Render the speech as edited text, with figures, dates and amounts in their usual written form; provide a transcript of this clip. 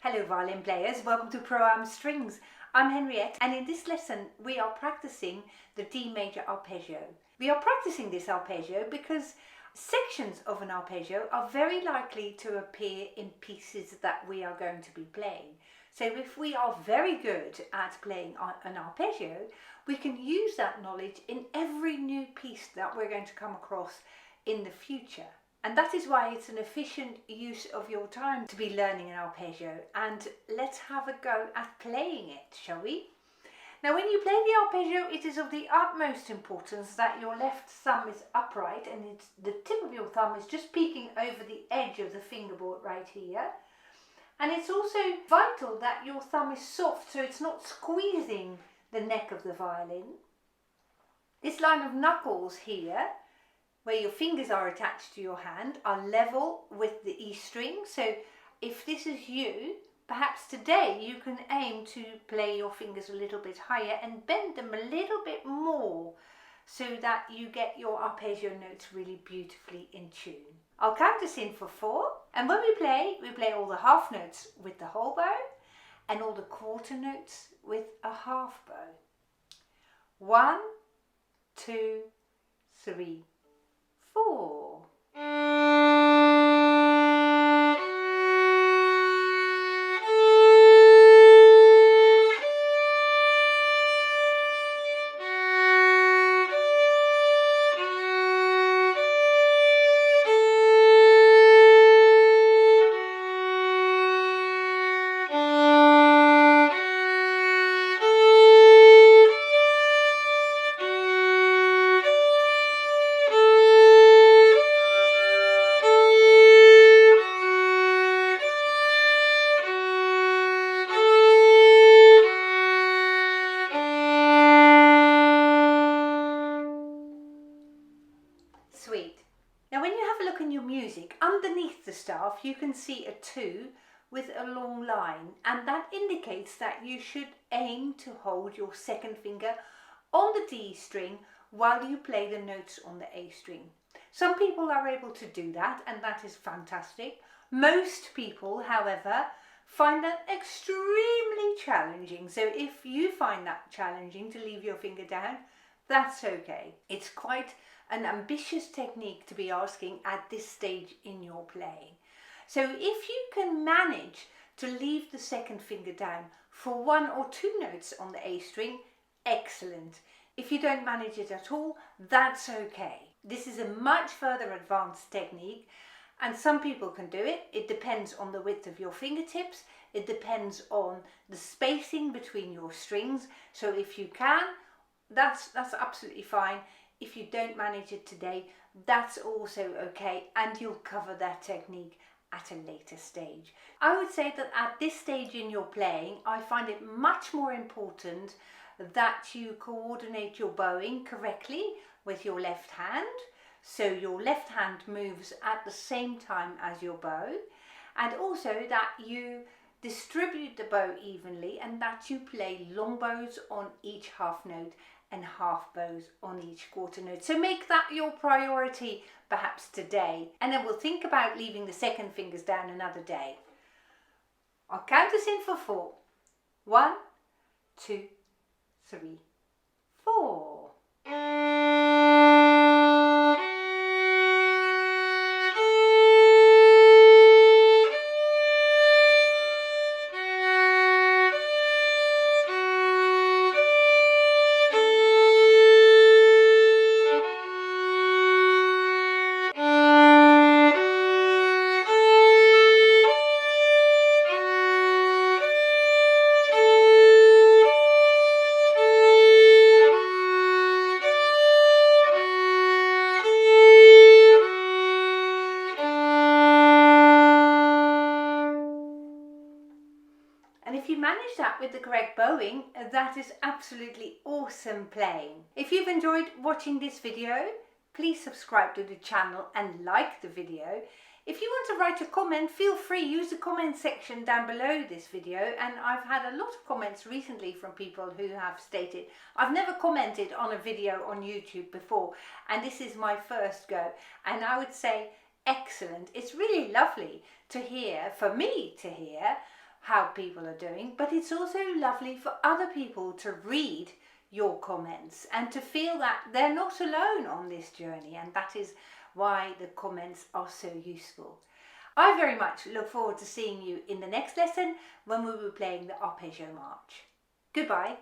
Hello violin players, welcome to Pro Am Strings. I'm Henriette and in this lesson we are practicing the D major arpeggio. We are practicing this arpeggio because sections of an arpeggio are very likely to appear in pieces that we are going to be playing. So if we are very good at playing an arpeggio, we can use that knowledge in every new piece that we're going to come across in the future. And that is why it's an efficient use of your time to be learning an arpeggio. And let's have a go at playing it, shall we? Now when you play the arpeggio, it is of the utmost importance that your left thumb is upright and the tip of your thumb is just peeking over the edge of the fingerboard right here. And it's also vital that your thumb is soft so it's not squeezing the neck of the violin. This line of knuckles here, where your fingers are attached to your hand, are level with the E string. So if this is you, perhaps today you can aim to play your fingers a little bit higher and bend them a little bit more so that you get your arpeggio notes really beautifully in tune. I'll count us in for 4, and when we play all the half notes with the whole bow and all the quarter notes with a half bow. 1, 2, 3, 4. Sweet. Now when you have a look in your music, underneath the staff you can see a 2 with a long line, and that indicates that you should aim to hold your second finger on the D string while you play the notes on the A string. Some people are able to do that and that is fantastic. Most people, however, find that extremely challenging. So if you find that challenging to leave your finger down, that's okay. It's quite an ambitious technique to be asking at this stage in your playing. So if you can manage to leave the second finger down for 1 or 2 notes on the A string, excellent. If you don't manage it at all, that's okay. This is a much further advanced technique and some people can do it. It depends on the width of your fingertips. It depends on the spacing between your strings. So if you can, that's absolutely fine. If you don't manage it today, that's also okay, and you'll cover that technique at a later stage. I would say that at this stage in your playing, I find it much more important that you coordinate your bowing correctly with your left hand. So your left hand moves at the same time as your bow, and also that you distribute the bow evenly and that you play long bows on each half note and half bows on each quarter note. So make that your priority perhaps today, and then we'll think about leaving the second fingers down another day. I'll count us in for 4. 1, 2, 3, 4. If you manage that with the correct bowing, that is absolutely awesome playing. If you've enjoyed watching this video, please subscribe to the channel and like the video. If you want to write a comment, feel free, use the comment section down below this video, and I've had a lot of comments recently from people who have stated, I've never commented on a video on YouTube before and this is my first go, and I would say excellent. It's really lovely to hear, for me to hear, how people are doing, but it's also lovely for other people to read your comments and to feel that they're not alone on this journey, and that is why the comments are so useful. I very much look forward to seeing you in the next lesson when we will be playing the Arpeggio March. Goodbye.